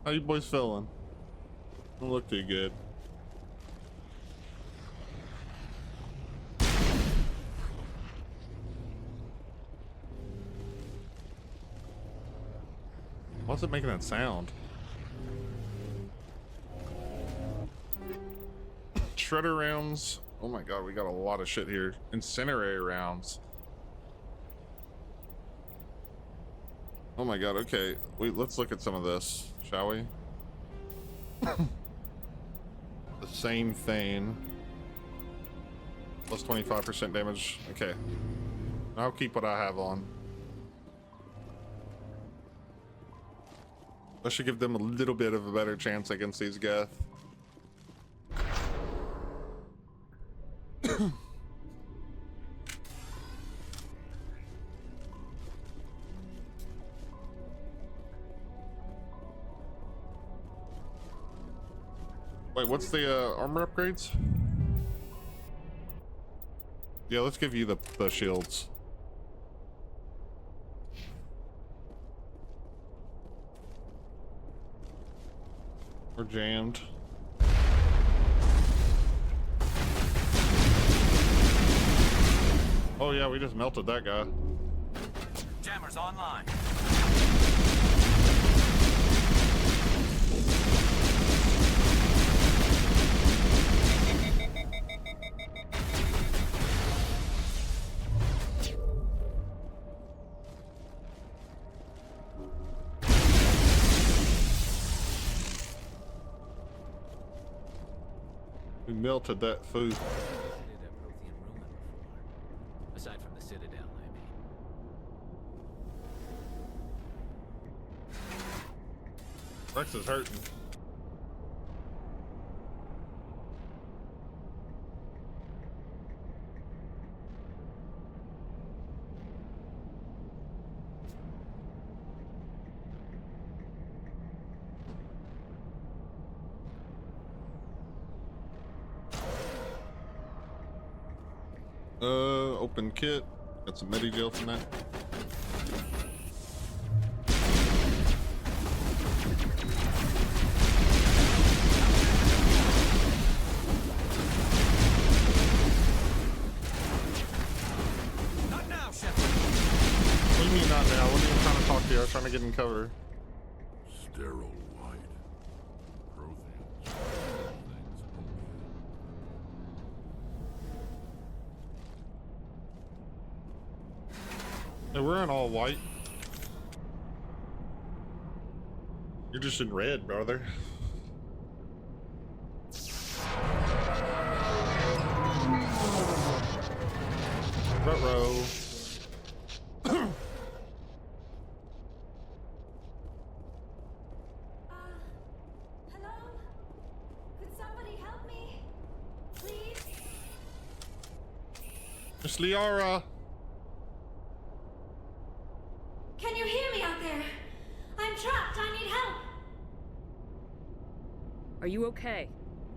How you boys feeling? Don't look too good. What's it making that sound? Shredder rounds. Oh my god, we got a lot of shit here. Incendiary rounds. Oh my god, okay. Wait, let's look at some of this, shall we? The same thing. Plus 25% damage. Okay. I'll keep what I have on. I should give them a little bit of a better chance against these Geth. Wait, what's the armor upgrades? Yeah, let's give you the shields. We're jammed. Oh yeah, we just melted that guy. Jammers online. We melted that food. Aside from the Citadel, I mean. Rex is hurting. Open kit. Got some medi-gel from that. Not now, Shepard. What do you mean not now? I wasn't even trying to talk to you. I was trying to get in cover. Sterile light. Protheans. Things. Hey, we're in all white. You're just in red, brother. Ruh-roh. Hello? Could somebody help me? Please? Miss Liara. Can you hear me out there? I'm trapped. I need help. Are you okay?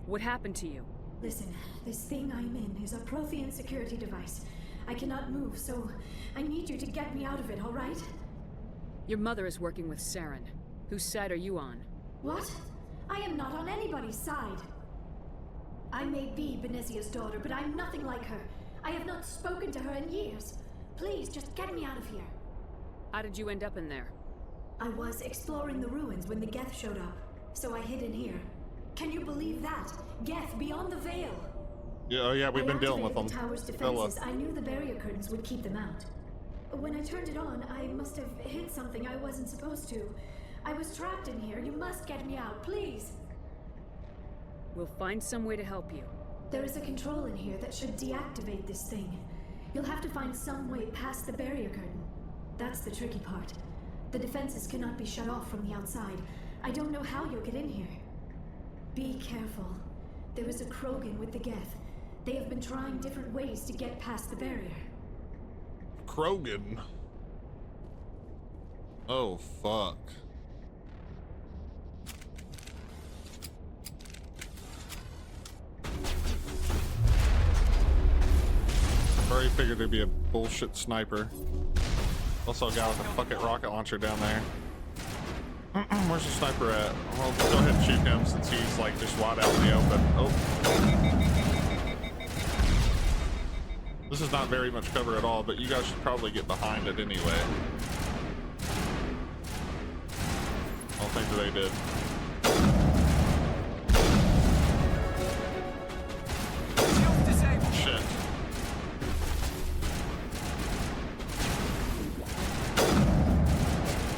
What happened to you? Listen, this thing I'm in is a Prothean security device. I cannot move, so I need you to get me out of it, all right? Your mother is working with Saren. Whose side are you on? What? I am not on anybody's side. I may be Benezia's daughter, but I'm nothing like her. I have not spoken to her in years. Please, just get me out of here. How did you end up in there? I was exploring the ruins when the Geth showed up, so I hid in here. Can you believe that? Geth beyond the veil. Yeah, oh yeah, we've been dealing with them. The tower's defenses. I knew the barrier curtains would keep them out. When I turned it on, I must have hit something I wasn't supposed to. I was trapped in here. You must get me out, please. We'll find some way to help you. There is a control in here that should deactivate this thing. You'll have to find some way past the barrier curtain. That's the tricky part. The defenses cannot be shut off from the outside. I don't know how you'll get in here. Be careful. There is a Krogan with the Geth. They have been trying different ways to get past the barrier. Krogan. Oh, fuck. I already figured there'd be a bullshit sniper. Also a guy with a fucking rocket launcher down there. Where's the sniper at? Well, go ahead and shoot him since he's like just wide out in the open. Oh. This is not very much cover at all, but you guys should probably get behind it anyway. I don't think that they did. Shit.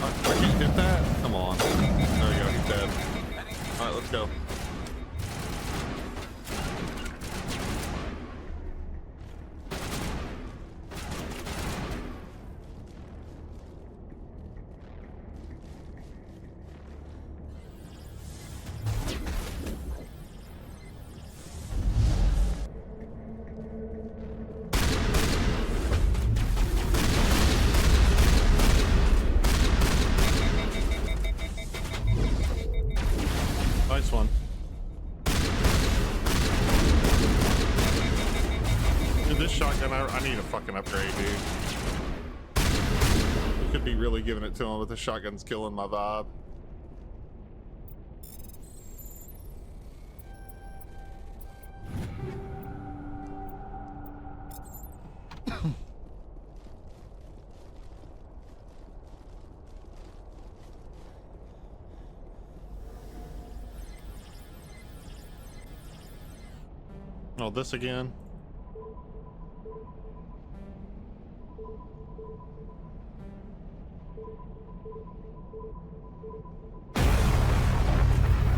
I can't hit that? Come on. There we go, he's dead. Alright, let's go. Nice one. Dude, this shotgun, I need a fucking upgrade, dude. We could be really giving it to him, but the shotgun's killing my vibe. Oh, this again.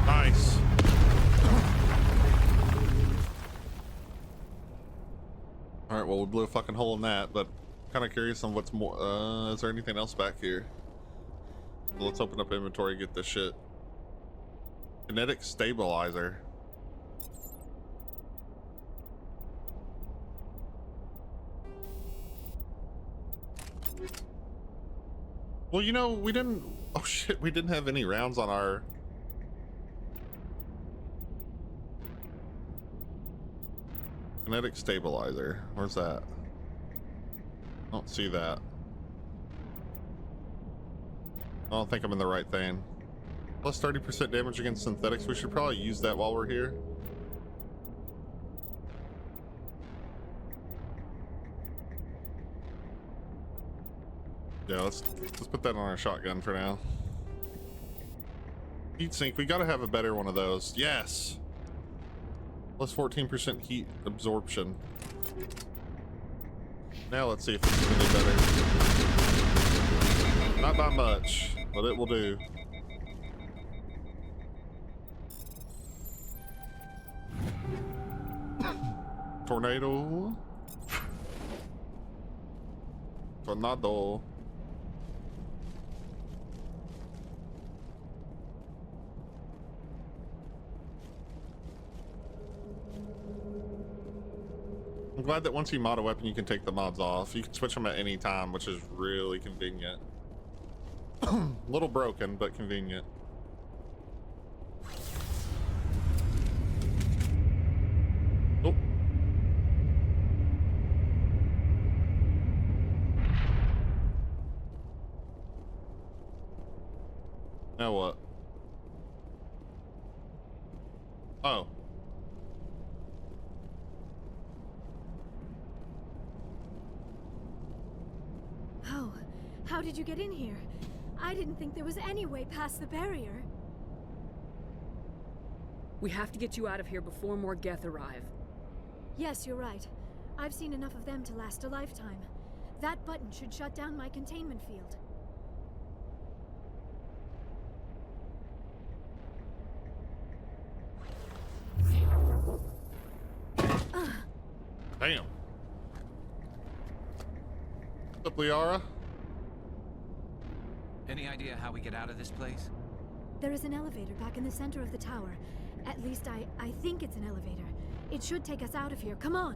Nice. All right, well, we blew a fucking hole in that, but kind of curious on what's more. Is there anything else back here? Let's open up inventory and get this shit. Kinetic stabilizer. Well, you know, we didn't. Oh shit, we didn't have any rounds on our. Kinetic stabilizer. Where's that? I don't see that. I don't think I'm in the right thing. Plus 30% damage against synthetics. We should probably use that while we're here. Yeah, let's put that on our shotgun for now. Heat sink, we gotta have a better one of those. Yes! Plus 14% heat absorption. Now let's see if this is any better. Not by much, but it will do. Tornado. Tornado. I'm glad that once you mod a weapon, you can take the mods off. You can switch them at any time, which is really convenient. A little broken, but convenient. Oh. Now what? Oh. How did you get in here? I didn't think there was any way past the barrier. We have to get you out of here before more Geth arrive. Yes, you're right. I've seen enough of them to last a lifetime. That button should shut down my containment field. Damn. What's up, Liara? Any idea how we get out of this place? There is an elevator back in the center of the tower. At least I think it's an elevator. It should take us out of here. Come on!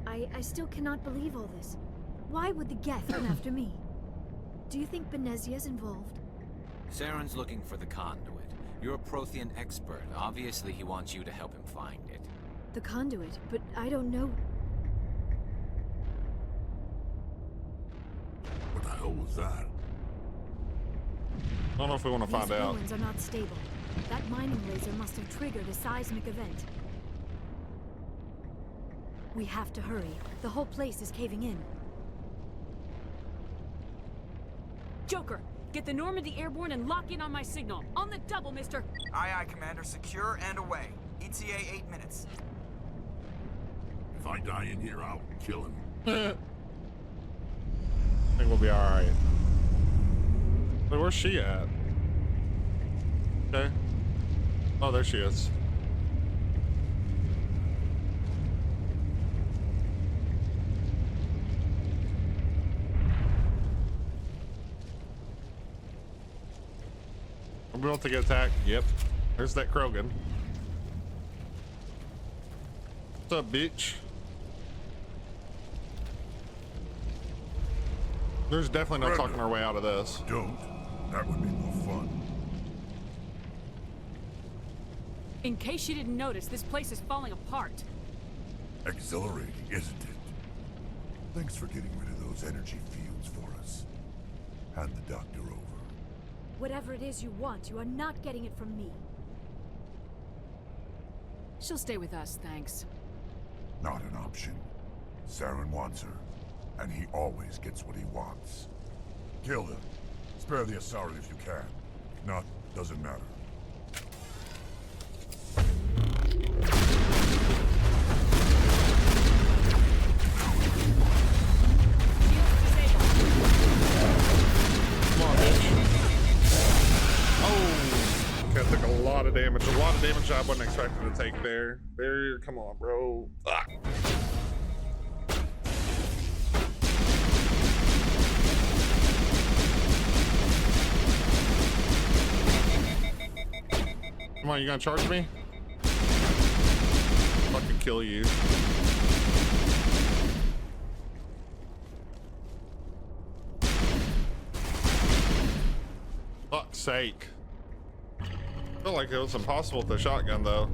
I still cannot believe all this. Why would the Geth come after me? Do you think Benezia's involved? Saren's looking for the conduit. You're a Prothean expert. Obviously, he wants you to help him find it. The conduit, but I don't know. What the hell was that? I don't know if we want to find These out. ruins are not stable. That mining laser must have triggered a seismic event. We have to hurry. The whole place is caving in. Joker, get the Normandy airborne and lock in on my signal. On the double, mister. Aye, aye, Commander. Secure and away. ETA 8 minutes. If I die in here, I'll kill him. I think we'll be alright. Wait, where's she at? Okay. Oh, there she is. Are we about to get attacked? Yep. There's that Krogan. What's up, bitch? There's definitely no talking our way out of this. Don't. That would be more fun. In case you didn't notice, this place is falling apart. Exhilarating, isn't it? Thanks for getting rid of those energy fields for us. Hand the doctor over. Whatever it is you want, you are not getting it from me. She'll stay with us, thanks. Not an option. Saren wants her, and he always gets what he wants. Kill him. Spare the Asari if you can. If not, doesn't matter. Come on, bitch. Oh, okay, I took a lot of damage. A lot of damage I wasn't expecting to take there. Barrier, come on, bro. Ah. Come on, you gonna charge me? Fucking kill you. Fuck's sake. I feel like it was impossible with the shotgun though.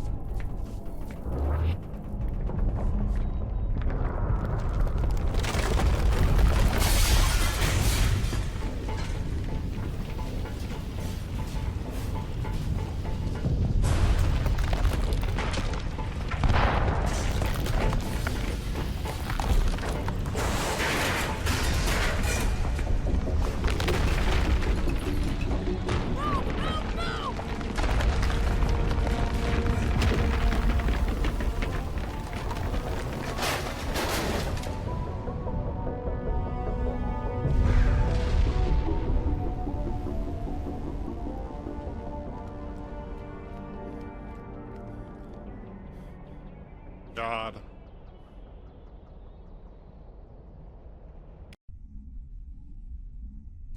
God.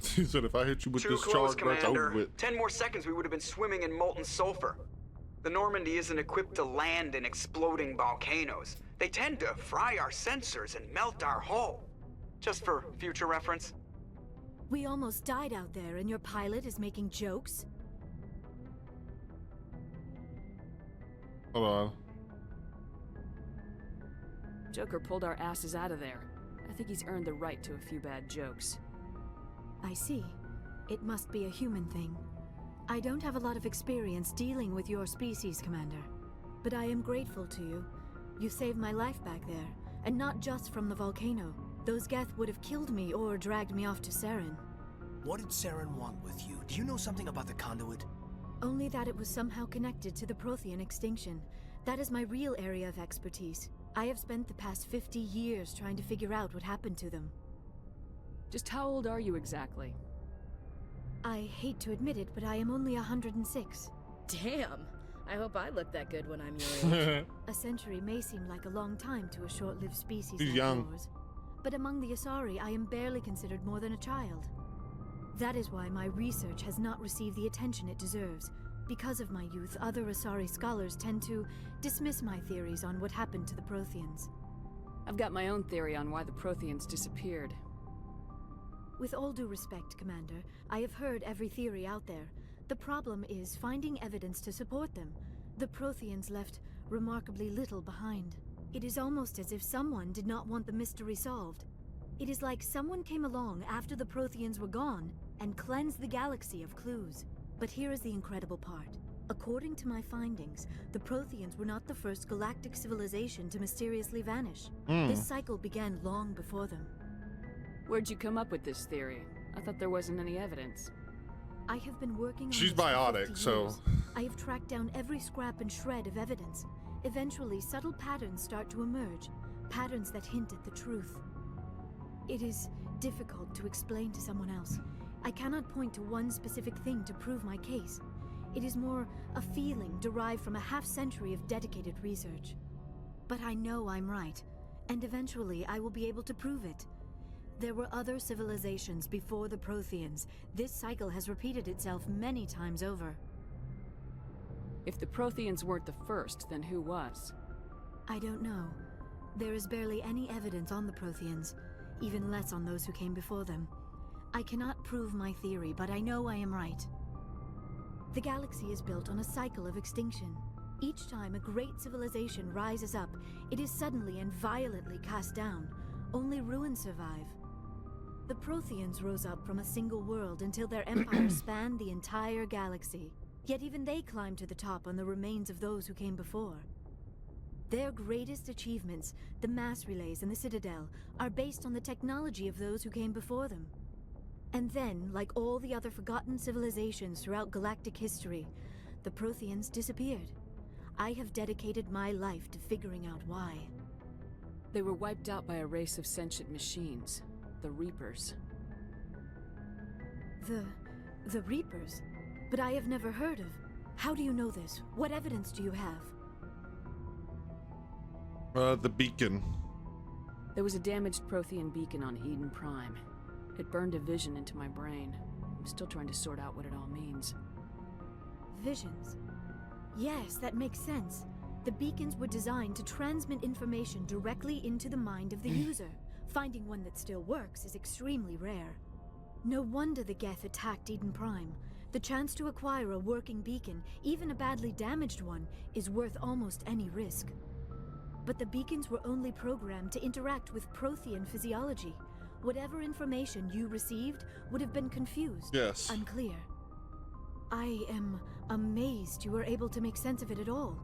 He said if I hit you with Too this close, charge, that's over Commander. with. 10 more seconds, we would have been swimming in molten sulfur. The Normandy isn't equipped to land in exploding volcanoes. They tend to fry our sensors and melt our hull. Just for future reference. We almost died out there, and your pilot is making jokes? Hold on. Joker pulled our asses out of there. I think he's earned the right to a few bad jokes. I see. It must be a human thing. I don't have a lot of experience dealing with your species, Commander. But I am grateful to you. You saved my life back there, and not just from the volcano. Those Geth would have killed me or dragged me off to Saren. What did Saren want with you? Do you know something about the conduit? Only that it was somehow connected to the Prothean extinction. That is my real area of expertise. I have spent the past 50 years trying to figure out what happened to them. Just how old are you exactly? I hate to admit it, but I am only 106. Damn! I hope I look that good when I'm your age. A century may seem like a long time to a short-lived species He's like young. yours. But among the Asari, I am barely considered more than a child. That is why my research has not received the attention it deserves. Because of my youth, other Asari scholars tend to dismiss my theories on what happened to the Protheans. I've got my own theory on why the Protheans disappeared. With all due respect, Commander, I have heard every theory out there. The problem is finding evidence to support them. The Protheans left remarkably little behind. It is almost as if someone did not want the mystery solved. It is like someone came along after the Protheans were gone and cleanse the galaxy of clues. But here is the incredible part. According to my findings, the Protheans were not the first galactic civilization to mysteriously vanish. This cycle began long before them. Where'd you come up with this theory? I thought there wasn't any evidence. I have been working on She's this for biotic, 50 so years. I have tracked down every scrap and shred of evidence. Eventually, subtle patterns start to emerge, patterns that hint at the truth. It is difficult to explain to someone else. I cannot point to one specific thing to prove my case. It is more a feeling derived from a half-century of dedicated research. But I know I'm right, and eventually I will be able to prove it. There were other civilizations before the Protheans. This cycle has repeated itself many times over. If the Protheans weren't the first, then who was? I don't know. There is barely any evidence on the Protheans, even less on those who came before them. I cannot prove my theory, but I know I am right. The galaxy is built on a cycle of extinction. Each time a great civilization rises up, it is suddenly and violently cast down. Only ruins survive. The Protheans rose up from a single world until their empire spanned the entire galaxy. Yet even they climbed to the top on the remains of those who came before. Their greatest achievements, the mass relays and the Citadel, are based on the technology of those who came before them. And then, like all the other forgotten civilizations throughout galactic history, the Protheans disappeared. I have dedicated my life to figuring out why. They were wiped out by a race of sentient machines, the Reapers. The Reapers? But I have never heard of. How do you know this? What evidence do you have? The beacon. There was a damaged Prothean beacon on Eden Prime. It burned a vision into my brain. I'm still trying to sort out what it all means. Visions? Yes, that makes sense. The beacons were designed to transmit information directly into the mind of the user. Finding one that still works is extremely rare. No wonder the Geth attacked Eden Prime. The chance to acquire a working beacon, even a badly damaged one, is worth almost any risk. But the beacons were only programmed to interact with Prothean physiology. Whatever information you received would have been confused, yes, unclear. I am amazed you were able to make sense of it at all.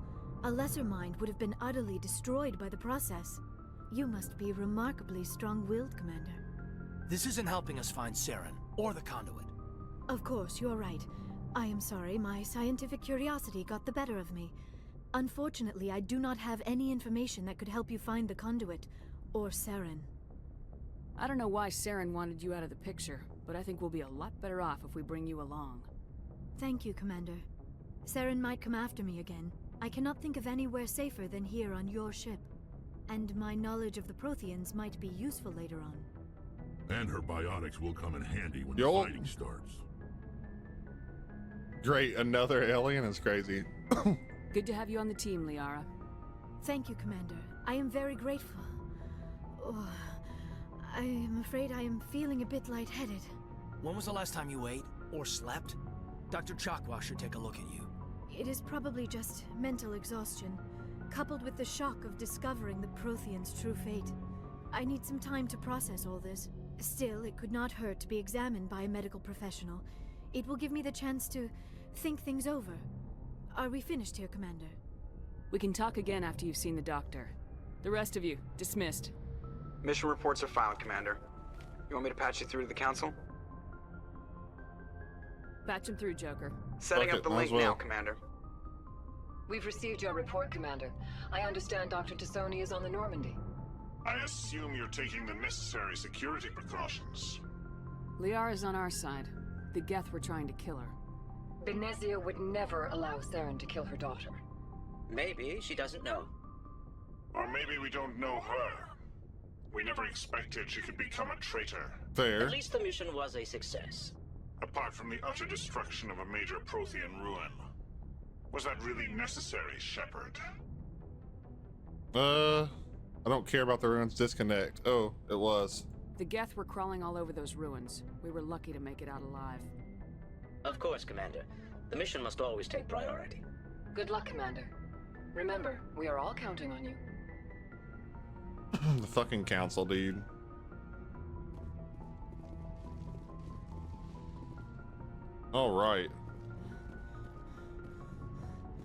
A lesser mind would have been utterly destroyed by the process. You must be remarkably strong-willed, Commander. This isn't helping us find Saren, or the conduit. Of course, you're right. I am sorry, my scientific curiosity got the better of me. Unfortunately, I do not have any information that could help you find the conduit, or Saren. I don't know why Saren wanted you out of the picture, but I think we'll be a lot better off if we bring you along. Thank you, Commander. Saren might come after me again. I cannot think of anywhere safer than here on your ship. And my knowledge of the Protheans might be useful later on. And her biotics will come in handy when the fighting starts. Great, another alien is crazy. Good to have you on the team, Liara. Thank you, Commander. I am very grateful. Oh, I am afraid I am feeling a bit lightheaded. When was the last time you ate, or slept? Dr. Chakwa should take a look at you. It is probably just mental exhaustion, coupled with the shock of discovering the Protheans' true fate. I need some time to process all this. Still, it could not hurt to be examined by a medical professional. It will give me the chance to think things over. Are we finished here, Commander? We can talk again after you've seen the doctor. The rest of you, dismissed. Mission reports are filed, Commander. You want me to patch you through to the Council? Patch him through, Joker. Setting up the link now, Commander. We've received your report, Commander. I understand Dr. Tassoni is on the Normandy. I assume you're taking the necessary security precautions. Liara's on our side. The Geth were trying to kill her. Benezia would never allow Saren to kill her daughter. Maybe she doesn't know. Or maybe we don't know her. We never expected she could become a traitor. Fair. At least the mission was a success. Apart from the utter destruction of a major Prothean ruin. Was that really necessary, Shepard? I don't care about the ruins. Disconnect. Oh, it was. The Geth were crawling all over those ruins. We were lucky to make it out alive. Of course, Commander. The mission must always take priority. Good luck, Commander. Remember, we are all counting on you. The fucking council, dude. All right.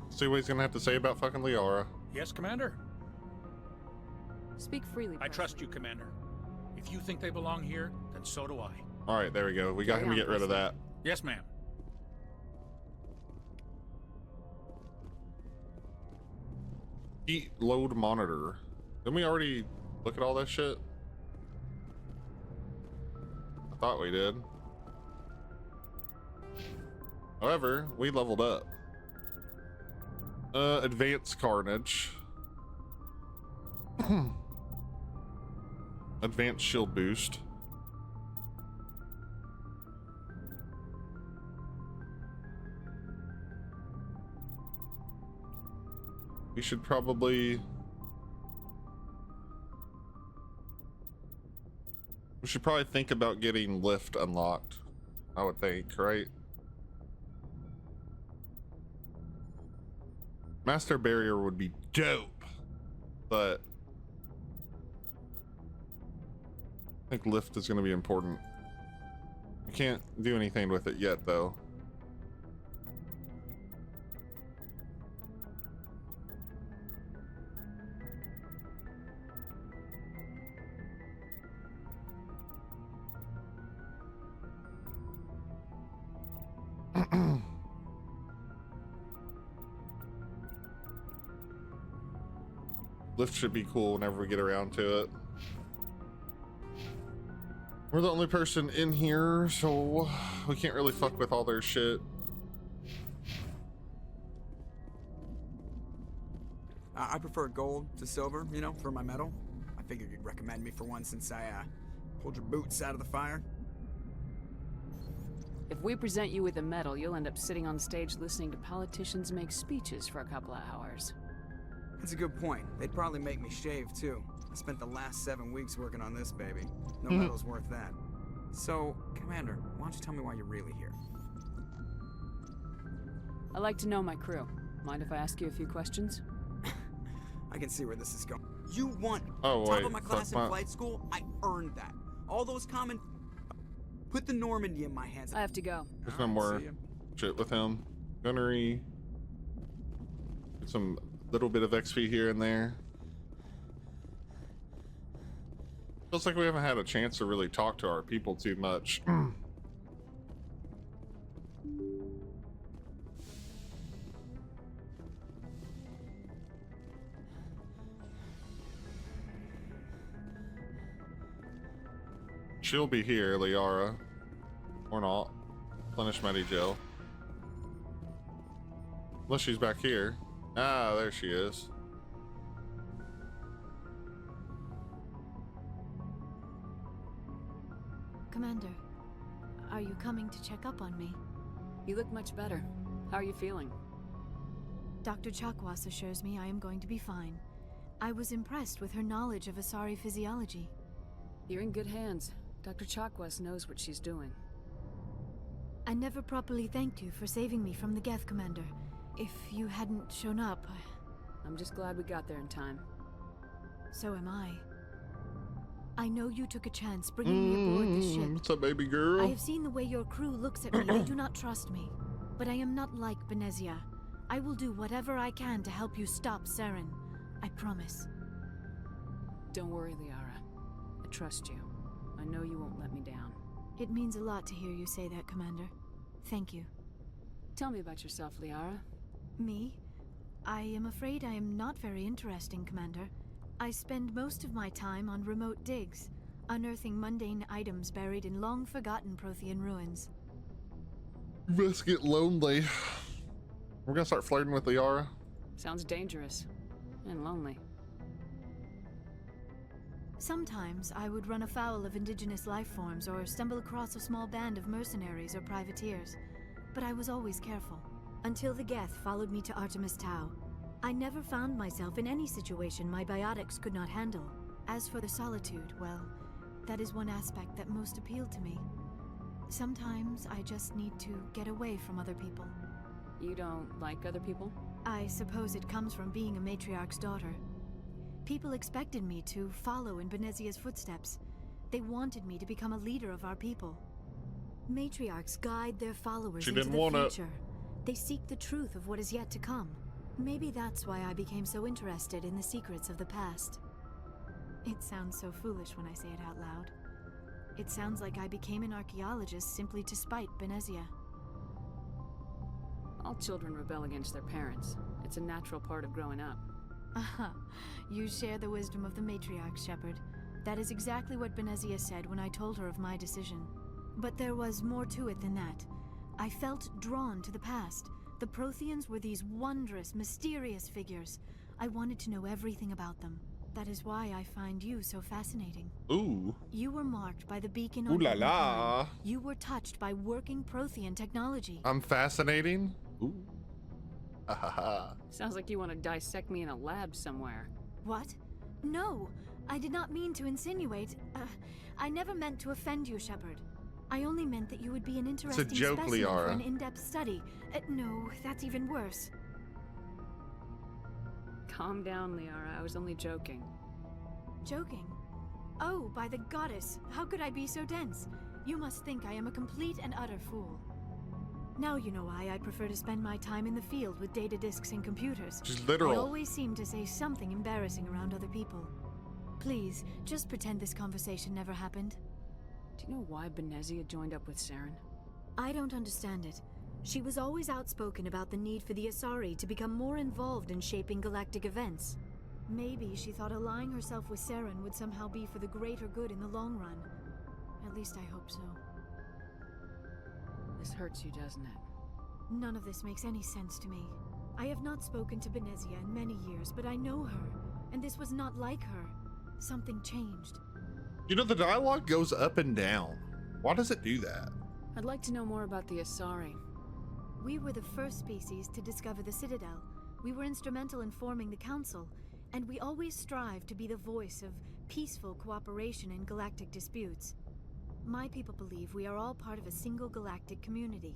See what he's gonna have to say about fucking Liara. Yes, Commander? Speak freely, I trust you, Commander. If you think they belong here, then so do I. All right, there we go. We got him to get rid of that. Yes, ma'am. Heat load monitor. Didn't we already look at all that shit? I thought we did. However, we leveled up. Advanced carnage. Advanced shield boost. We should probably... We should probably think about getting lift unlocked. I would think, right? Master barrier would be dope, but I think lift is going to be important. We can't do anything with it yet, though. Lift should be cool whenever we get around to it. We're the only person in here, so we can't really fuck with all their shit. I prefer gold to silver, you know, for my medal. I figured you'd recommend me for one since I pulled your boots out of the fire. If we present you with a medal, you'll end up sitting on stage listening to politicians make speeches for a couple of hours. That's a good point. They'd probably make me shave, too. I spent the last 7 weeks working on this baby. No medal's worth that. So, Commander, why don't you tell me why you're really here? I like to know my crew. Mind if I ask you a few questions? I can see where this is going. You want top of my class in flight school? I earned that. All those common... Put the Normandy in my hands. I have to go. There's no more shit with him. Gunnery. Get some little bit of XP here and there. Feels like we haven't had a chance to really talk to our people too much. She'll be here, Liara. Or not. Replenish Medi-Gel. Unless she's back here. Ah, there she is. Commander, are you coming to check up on me? You look much better. How are you feeling? Dr. Chakwas assures me I am going to be fine. I was impressed with her knowledge of Asari physiology. You're in good hands. Dr. Chakwas knows what she's doing. I never properly thanked you for saving me from the Geth, Commander. If you hadn't shown up... I'm just glad we got there in time. So am I. I know you took a chance bringing me aboard this ship. What's up, baby girl? I have seen the way your crew looks at me. They do not trust me. But I am not like Benezia. I will do whatever I can to help you stop Saren. I promise. Don't worry, Liara. I trust you. I know you won't let me down. It means a lot to hear you say that, Commander. Thank you. Tell me about yourself, Liara. Me? I am afraid I am not very interesting, Commander. I spend most of my time on remote digs, unearthing mundane items buried in long-forgotten Prothean ruins. You must get lonely. We're gonna start flirting with Liara. Sounds dangerous. And lonely. Sometimes I would run afoul of indigenous life forms or stumble across a small band of mercenaries or privateers, but I was always careful. Until the Geth followed me to Artemis Tau. I never found myself in any situation my biotics could not handle. As for the solitude, well, that is one aspect that most appealed to me. Sometimes I just need to get away from other people. You don't like other people? I suppose it comes from being a matriarch's daughter. People expected me to follow in Benezia's footsteps. They wanted me to become a leader of our people. Matriarchs guide their followers She into didn't the want it. future. They seek the truth of what is yet to come. Maybe that's why I became so interested in the secrets of the past. It sounds so foolish when I say it out loud. It sounds like I became an archaeologist simply to spite Benezia. All children rebel against their parents. It's a natural part of growing up. Aha, you share the wisdom of the matriarch, Shepard. That is exactly what Benezia said when I told her of my decision. But there was more to it than that. I felt drawn to the past. The Protheans were these wondrous, mysterious figures. I wanted to know everything about them. That is why I find you so fascinating. Ooh. You were marked by the beacon on Ooh la Eden la. Prime. You were touched by working Prothean technology. I'm fascinating. Ooh. Ha ha ha. Sounds like you want to dissect me in a lab somewhere. What? No, I did not mean to insinuate. I never meant to offend you, Shepard. I only meant that you would be an interesting joke, specimen Liara. for an in-depth study. No, that's even worse. Calm down, Liara. I was only joking. Joking? Oh, by the goddess, how could I be so dense? You must think I am a complete and utter fool. Now you know why I prefer to spend my time in the field with data disks and computers. She's literal. I always seem to say something embarrassing around other people. Please, just pretend this conversation never happened. Do you know why Benezia joined up with Saren? I don't understand it. She was always outspoken about the need for the Asari to become more involved in shaping galactic events. Maybe she thought allying herself with Saren would somehow be for the greater good in the long run. At least I hope so. This hurts you, doesn't it? None of this makes any sense to me. I have not spoken to Benezia in many years, but I know her, and this was not like her. Something changed. You know, the dialogue goes up and down. Why does it do that? I'd like to know more about the Asari. We were the first species to discover the Citadel. We were instrumental in forming the Council, and we always strive to be the voice of peaceful cooperation in galactic disputes. My people believe we are all part of a single galactic community.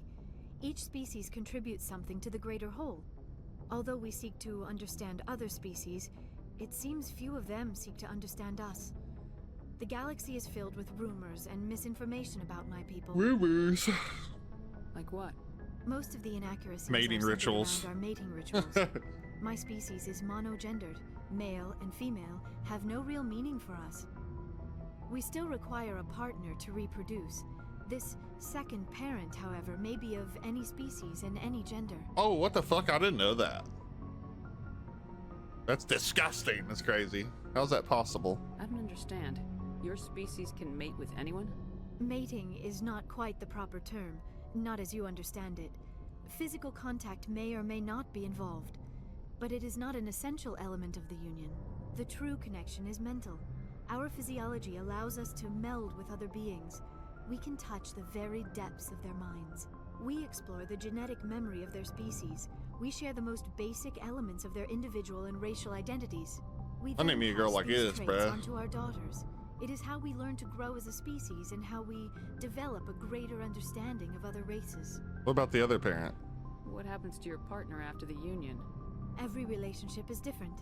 Each species contributes something to the greater whole. Although we seek to understand other species, it seems few of them seek to understand us. The galaxy is filled with rumors and misinformation about my people. Rumors. Like what? Most of the inaccuracies Mating are centered rituals. around our mating rituals. My species is monogendered. Male and female have no real meaning for us. We still require a partner to reproduce. This second parent, however, may be of any species and any gender. Oh, what the fuck? I didn't know that. That's disgusting. That's crazy. How's that possible? I don't understand. Your species can mate with anyone? Mating is not quite the proper term, not as you understand it. Physical contact may or may not be involved, but it is not an essential element of the union. The true connection is mental. Our physiology allows us to meld with other beings. We can touch the very depths of their minds. We explore the genetic memory of their species. We share the most basic elements of their individual and racial identities. We I need me a girl pass like these this, traits bruh. onto our daughters. It is how we learn to grow as a species and how we develop a greater understanding of other races. What about the other parent? What happens to your partner after the union? Every relationship is different.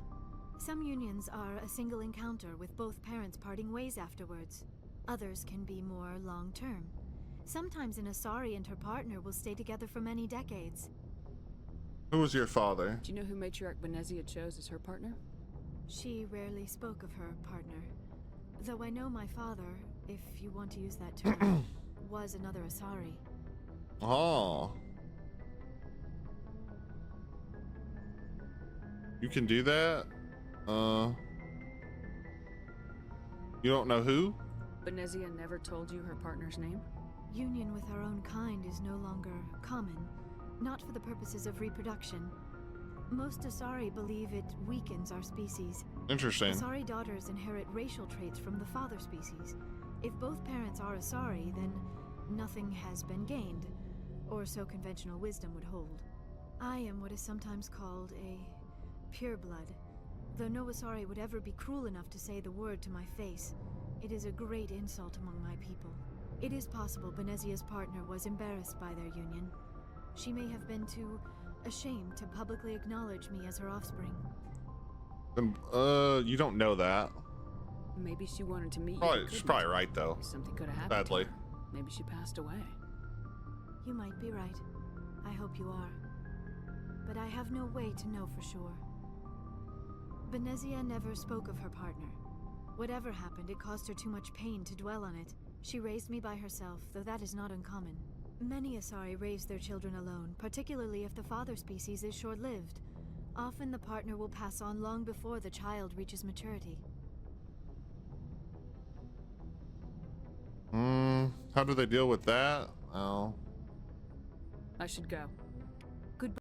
Some unions are a single encounter with both parents parting ways afterwards. Others can be more long-term. Sometimes an Asari and her partner will stay together for many decades. Who was your father? Do you know who Matriarch Benezia chose as her partner? She rarely spoke of her partner. Though I know my father, if you want to use that term, was another Asari. Oh. You can do that? You don't know who? Benezia never told you her partner's name? Union with our own kind is no longer common, not for the purposes of reproduction. Most Asari believe it weakens our species. Interesting. Asari daughters inherit racial traits from the father species. If both parents are Asari, then nothing has been gained, or so conventional wisdom would hold. I am what is sometimes called a pureblood. Though no Asari would ever be cruel enough to say the word to my face, it is a great insult among my people. It is possible Benezia's partner was embarrassed by their union. She may have been too ashamed to publicly acknowledge me as her offspring. You don't know that. Maybe she wanted to meet Probably, you. she's probably right though. Something could have happened. Sadly. To her. Maybe she passed away. You might be right. I hope you are. But I have no way to know for sure. Benezia never spoke of her partner. Whatever happened, it caused her too much pain to dwell on it. She raised me by herself, though that is not uncommon. Many Asari raise their children alone, particularly if the father species is short-lived. Often the partner will pass on long before the child reaches maturity. How do they deal with that? Oh. I should go.